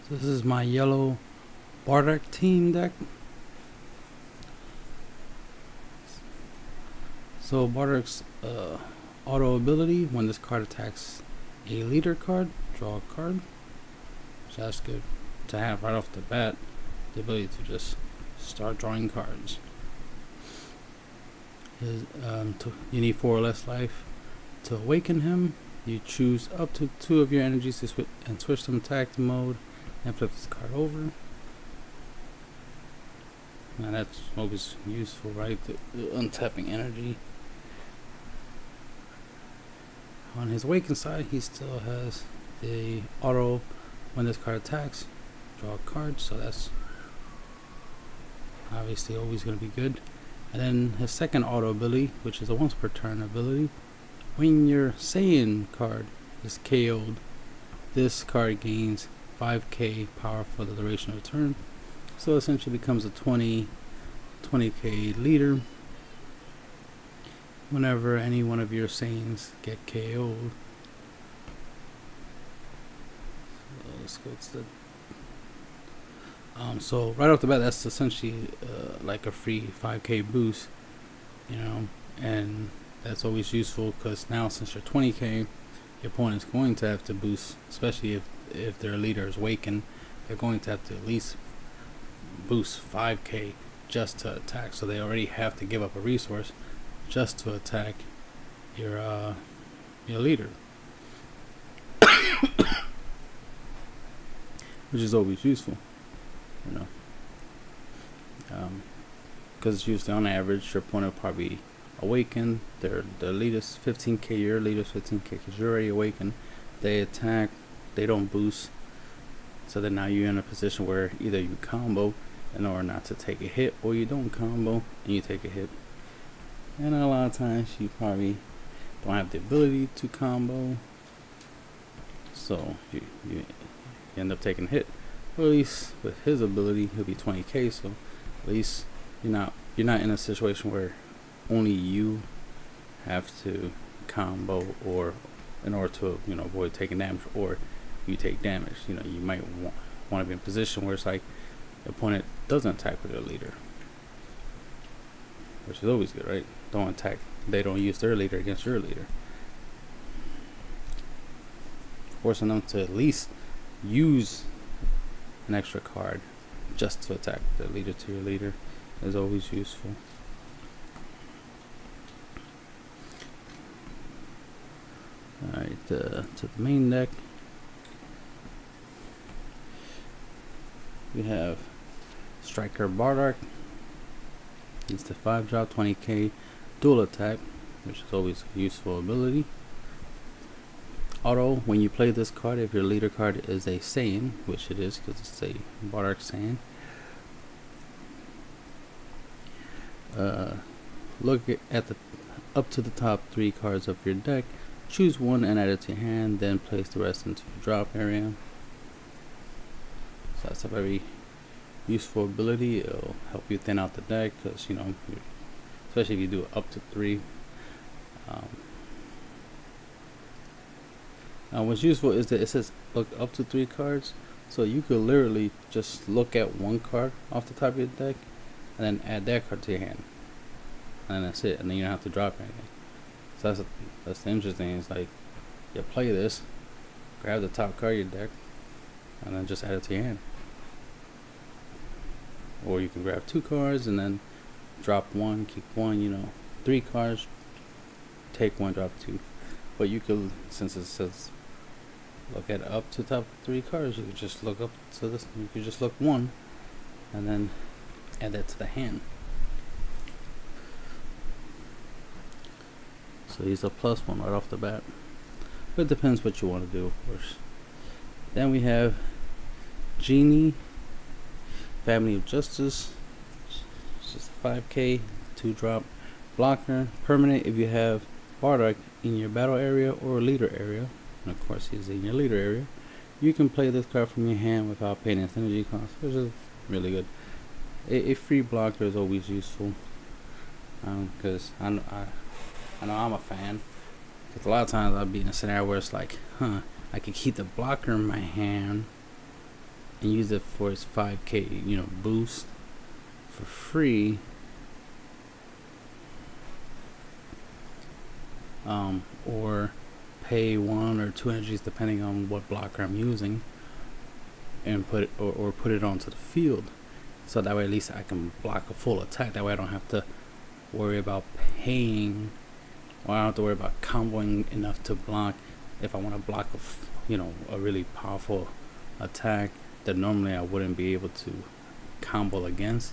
So this is my yellow Bardock team deck. So Bardock's auto ability: when this card attacks a leader card, draw a card. So that's good to have right off the bat, the ability to just start drawing cards. You need 4 or less life to awaken him. You choose up to 2 of your energies to switch them attack mode and flip this card over. Now that's always useful, right? The untapping energy. On his awakened side, he still has the auto: when this card attacks, draw a card. So that's obviously always going to be good. And then his second auto ability, which is a once per turn ability: when your Saiyan card is KO'd, this card gains 5k power for the duration of the turn. So essentially becomes a 20k leader whenever any one of your Saiyans get KO'd. So let's go to the so right off the bat, that's essentially like a free 5k boost, and that's always useful because now since you're 20k, your opponent's going to have to boost, especially if their leader is Waken. They're going to have to at least boost 5k just to attack, so they already have to give up a resource just to attack your leader, which is always useful, because it's usually on average your opponent will probably awaken. Their leader's 15k, your leader's 15k because you're already awakened. They attack, they don't boost, so then now you're in a position where either you combo in order not to take a hit, or you don't combo and you take a hit. And a lot of times you probably don't have the ability to combo, so you end up taking a hit. Or at least with his ability, he'll be 20k, so at least you're not in a situation where only you have to combo, or in order to avoid taking damage, or you take damage. You might want to be in a position where it's like the opponent doesn't attack with their leader, which is always good, right? Don't attack. They don't use their leader against your leader. Forcing them to at least use an extra card just to attack the leader to your leader is always useful. Alright, to the main deck, we have Striker Bardock. He's the 5-drop 20k dual attack, which is always a useful ability. Auto: when you play this card, if your leader card is a Saiyan, which it is because it's a Bardock Saiyan, look at the up to the top 3 cards of your deck, choose one and add it to your hand, then place the rest into your drop area. So that's a very useful ability. It'll help you thin out the deck because especially if you do up to 3. What's useful is that it says look up to 3 cards, so you could literally just look at one card off the top of your deck and then add that card to your hand, and that's it, and then you don't have to drop anything. So that's the interesting thing. It's like you play this, grab the top card of your deck, and then just add it to your hand. Or you can grab 2 cards and then drop 1, keep 1. 3 cards, take 1, drop 2. But you could, since it says look at up to top 3 cards, you could just look up to this. You could just look 1 and then add that to the hand. So he's a +1 right off the bat. But it depends what you want to do, of course. Then we have Genie, Family of Justice. It's just a 5k 2-drop blocker. Permanent if you have Bardock in your battle area or leader area, and of course he's in your leader area, you can play this card from your hand without paying its energy cost, which is really good. A free blocker is always useful, because I know I'm a fan, because a lot of times I'll be in a scenario where it's like, I could keep the blocker in my hand and use it for his 5k, boost for free, or pay 1 or 2 energies depending on what blocker I'm using, and put it or put it onto the field, so that way at least I can block a full attack. That way I don't have to worry about paying, or I don't have to worry about comboing enough to block if I want to block a really powerful attack that normally I wouldn't be able to combo against.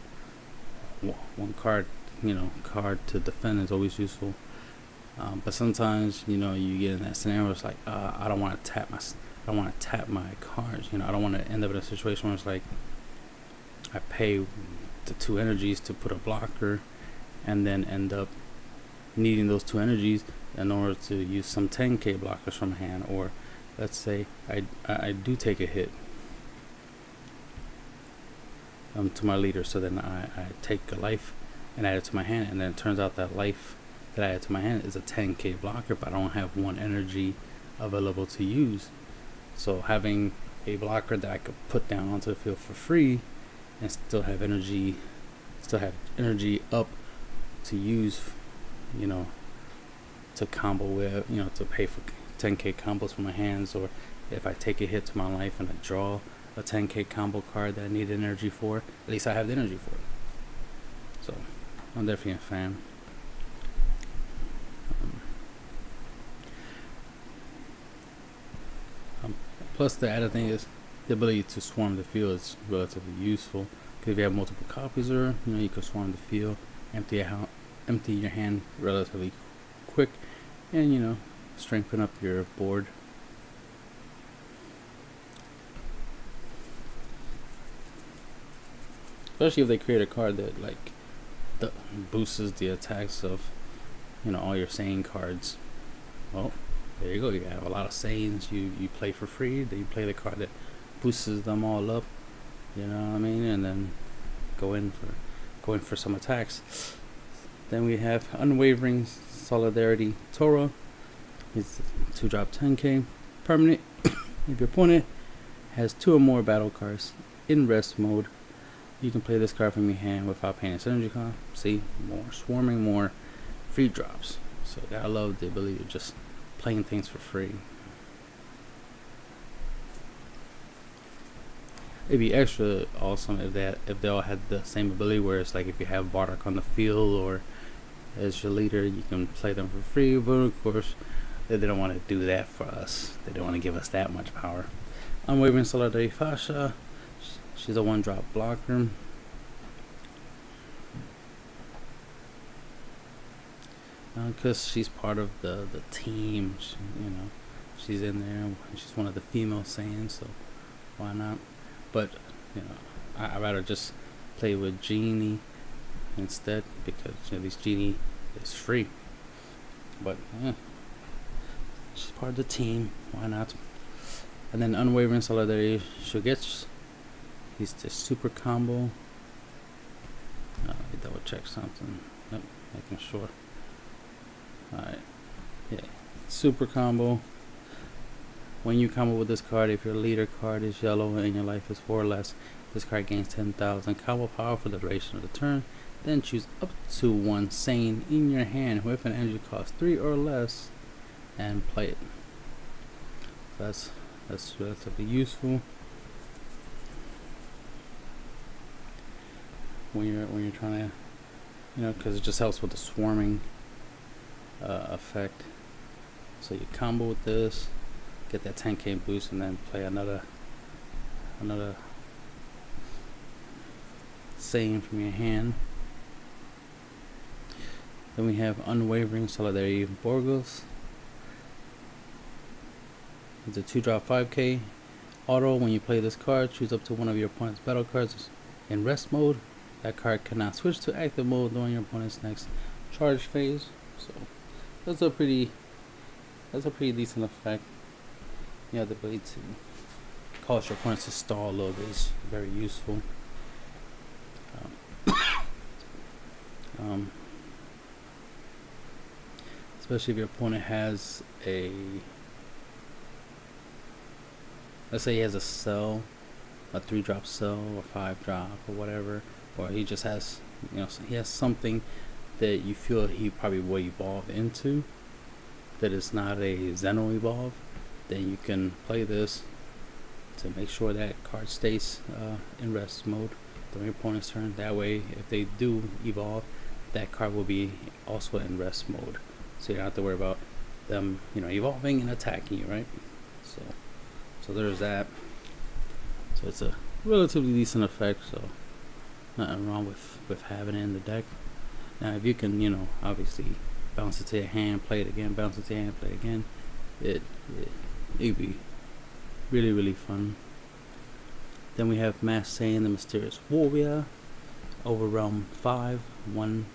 One card to defend is always useful, but sometimes you get in that scenario. It's like I don't want to tap my cards. I don't want to end up in a situation where it's like I pay the 2 energies to put a blocker, and then end up needing those 2 energies in order to use some 10k blockers from hand. Or let's say I do take a hit to my leader, so then I take a life and add it to my hand, and then it turns out that life that I add to my hand is a 10k blocker, but I don't have 1 energy available to use. So having a blocker that I could put down onto the field for free and still have energy up to use, to combo with, to pay for 10k combos for my hands, or if I take a hit to my life and I draw a 10k combo card that I need energy for, at least I have the energy for it. So I'm definitely a fan. Plus the added thing is the ability to swarm the field is relatively useful, because if you have multiple copies, or you can swarm the field, empty your hand relatively quick, and strengthen up your board. Especially if they create a card that boosts the attacks of all your Saiyan cards. Well, there you go. You have a lot of Saiyans you play for free. Then you play the card that boosts them all up. You know what I mean? And then go in for some attacks. Then we have Unwavering Solidarity Torah. It's 2-drop 10k permanent. If your opponent has 2 or more battle cards in rest mode, you can play this card from your hand without paying its energy cost. See, more swarming, more free drops. So I love the ability of just playing things for free. It'd be extra awesome if they all had the same ability, where it's like if you have Bardock on the field or as your leader, you can play them for free. But of course, they don't want to do that for us. They don't want to give us that much power. Unwavering Solidarity Fasha. She's a 1-drop blocker. Because she's part of the team, she's in there. She's one of the female Saiyans, so why not? But I'd rather just play with Genie instead, because this Genie is free. But she's part of the team, why not? And then Unwavering Solidarity Shugets. He's the super combo. Let me double check something. Yep, making sure. Alright. Yeah. Super combo. When you combo with this card, if your leader card is yellow and your life is 4 or less, this card gains 10,000 combo power for the duration of the turn. Then choose up to 1 Saiyan in your hand with an energy cost 3 or less and play it. That's relatively useful when you're trying to, because it just helps with the swarming effect. So you combo with this, get that 10k boost, and then play another Saiyan from your hand. Then we have Unwavering Solidarity Borgos. It's a 2-drop 5k auto. When you play this card, choose up to one of your opponent's battle cards in rest mode. That card cannot switch to active mode during your opponent's next charge phase. So that's a pretty decent effect. You have the ability to cause your opponents to stall a little bit. Is very useful. Especially if your opponent has let's say he has a cell a 3-drop cell or 5-drop or whatever, or he just has, he has something that you feel he probably will evolve into that is not a Xeno evolve, then you can play this to make sure that card stays in rest mode during your opponent's turn. That way, if they do evolve, that card will be also in rest mode, so you don't have to worry about them, evolving and attacking you, right? So there's that. So it's a relatively decent effect, so nothing wrong with having it in the deck. Now, if you can, obviously bounce it to your hand, play it again, bounce it to your hand, play it again, it'd be really, really fun. Then we have Mass Saiyan, the Mysterious Warrior, Overrealm 5, 1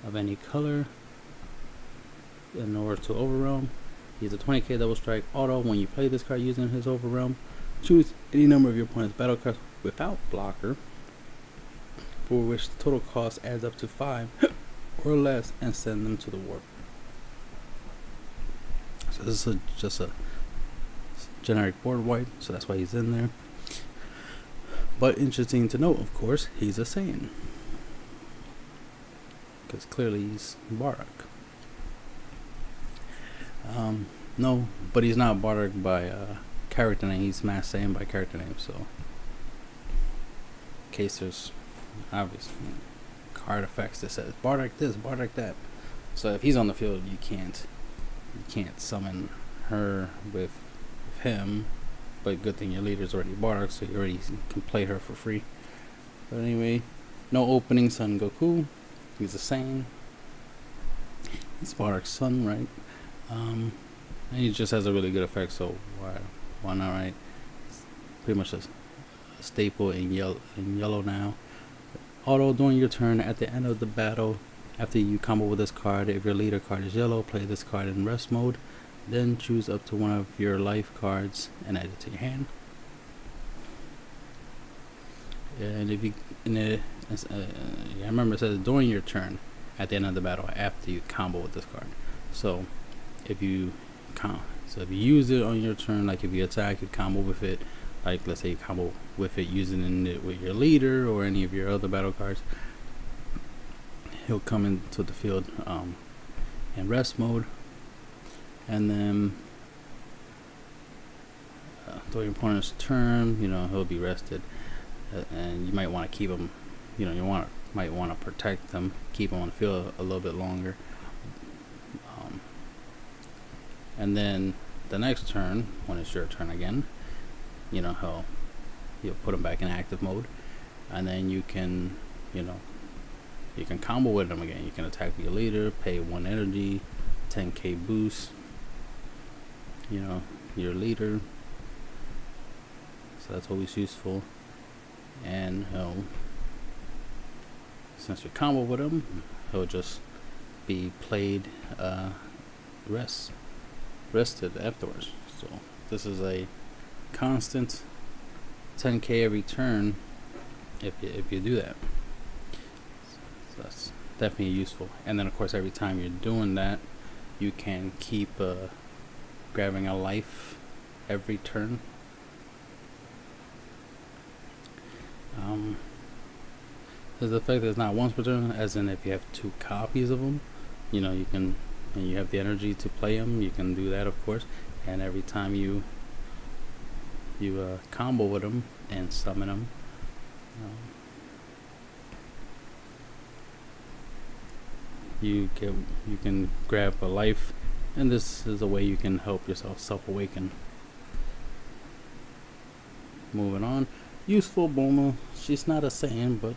of any color. In order to Overrealm, he's a 20k double strike auto. When you play this card using his Overrealm, choose any number of your opponent's battle cards without blocker, for which the total cost adds up to 5 or less, and send them to the warp. So this is just a generic board wipe, so that's why he's in there. But interesting to note, of course, he's a Saiyan, because clearly he's Bardock. No, but he's not Bardock by character name. He's Mass Saiyan by character name. So, in case there's obviously card effects that says Bardock this, Bardock that. So if he's on the field, you can't summon her with him. But good thing your leader's already Bardock, so you already can play her for free. But anyway, no opening. Son Goku, he's a Saiyan. He's Bardock's son, right? And he just has a really good effect, so why not, right? It's pretty much a staple in yellow now. Auto during your turn at the end of the battle, after you combo with this card, if your leader card is yellow, play this card in rest mode. Then choose up to one of your life cards and add it to your hand. And if you, I remember it says during your turn at the end of the battle after you combo with this card. So if you use it on your turn, like if you attack, you combo with it. Like let's say you combo with it using it with your leader or any of your other battle cards, he'll come into the field in rest mode. And then during your opponent's turn, he'll be rested, and you might want to keep him. Might want to protect them, keep him on the field a little bit longer. And then the next turn, when it's your turn again, you'll put him back in active mode, and then you can combo with him again. You can attack your leader, pay 1 energy, 10k boost. Your leader, so that's always useful. And since you combo with him, he'll just be played rested afterwards. So this is a constant 10k every turn if you do that. So that's definitely useful. And then of course every time you're doing that, you can keep grabbing a life every turn. There's the fact that it's not once per turn, as in if you have 2 copies of them, you can, and you have the energy to play them, you can do that, of course. And every time you combo with them and summon them, you can grab a life. And this is a way you can help yourself self-awaken. Moving on, useful Bulma. She's not a Saiyan, but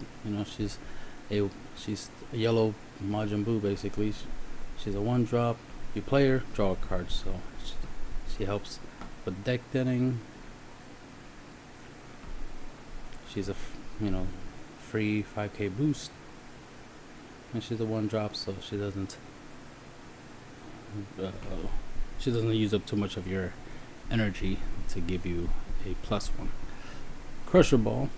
she's a yellow Majin Buu basically. She's a 1-drop. You play her, draw a card. So she helps with deck thinning. She's a free 5k boost, and she's a 1-drop, so she doesn't use up too much of your energy to give you a +1. Crusher Ball,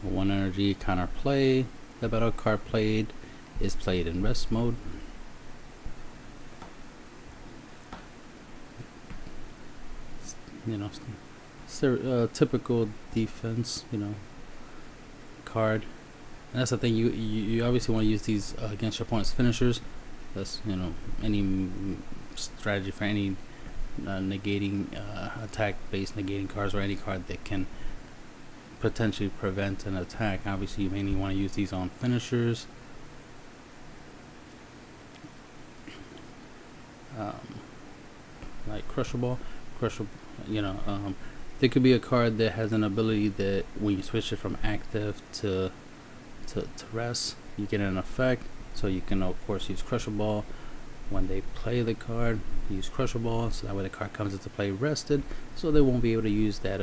1 energy counter play. The battle card played is played in rest mode. typical defense, card. And that's the thing. You obviously want to use these against your opponent's finishers. That's any strategy for any negating attack-based negating cards, or any card that can potentially prevent an attack. Obviously, you mainly want to use these on finishers. Like Crusher Ball, there could be a card that has an ability that when you switch it from active to rest, you get an effect. So you can of course use Crusher Ball when they play the card. Use Crusher Ball, so that way the card comes into play rested, so they won't be able to use that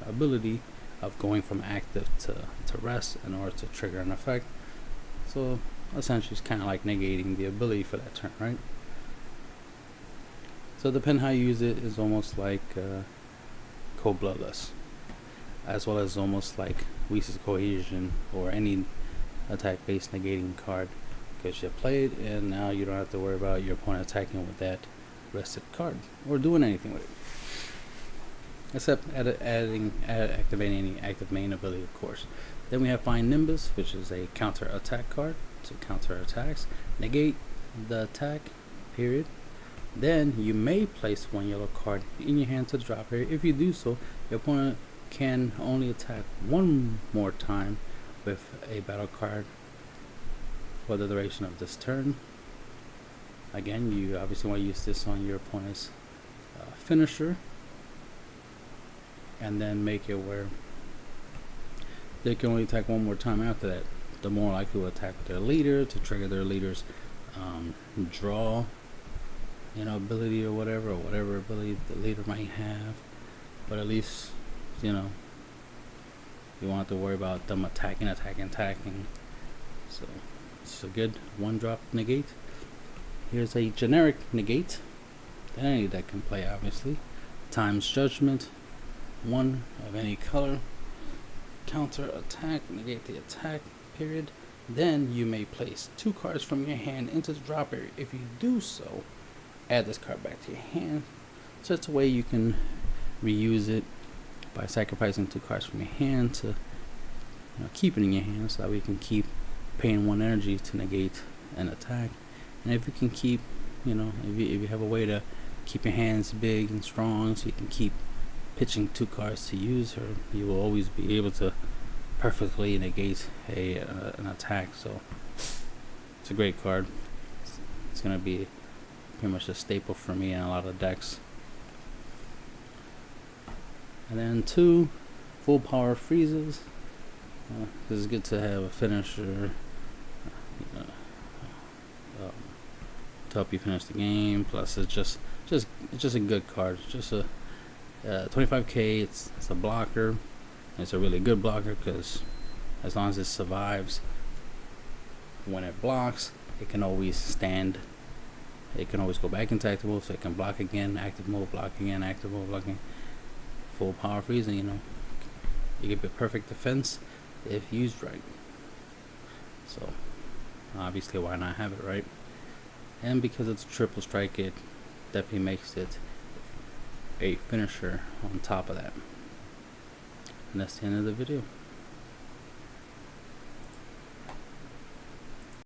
ability of going from active to rest in order to trigger an effect. So essentially, it's kind of like negating the ability for that turn, right? So depending how you use it is almost like Cold Bloodless, as well as almost like Weese's Cohesion or any attack-based negating card, because you play it and now you don't have to worry about your opponent attacking with that rested card or doing anything with it, except activating any active main ability, of course. Then we have Fine Nimbus, which is a counter attack card to counter attacks, negate the attack, period. Then you may place one yellow card in your hand to the drop area. If you do so, your opponent can only attack one more time with a battle card for the duration of this turn. Again, you obviously want to use this on your opponent's finisher, and then make it where they can only attack one more time after that. The more likely to attack their leader to trigger their leader's draw ability or whatever ability the leader might have. But at least you won't have to worry about them attacking. So it's a good one drop negate. Here's a generic negate that any deck can play, obviously. Times Judgment, one of any color, counter attack, negate the attack, period. Then you may place 2 cards from your hand into the drop area. If you do so, add this card back to your hand. So it's a way you can reuse it by sacrificing 2 cards from your hand to keep it in your hand, so that we can keep paying 1 energy to negate an attack. And if you can keep, if you have a way to keep your hands big and strong, so you can keep pitching 2 cards to use her, you will always be able to perfectly negate an attack. So it's a great card. It's going to be pretty much a staple for me in a lot of decks. And then 2 full power freezes. This is good to have a finisher to help you finish the game. Plus, it's just a good card. It's just a 25k. It's a blocker. It's a really good blocker, because as long as it survives when it blocks, it can always stand. It can always go back into active mode, so it can block again, active mode, block again, active mode, blocking. Full power freezing, you get a perfect defense if used right. So obviously, why not have it, right? And because it's a triple strike, it definitely makes it a finisher on top of that. And that's the end of the video.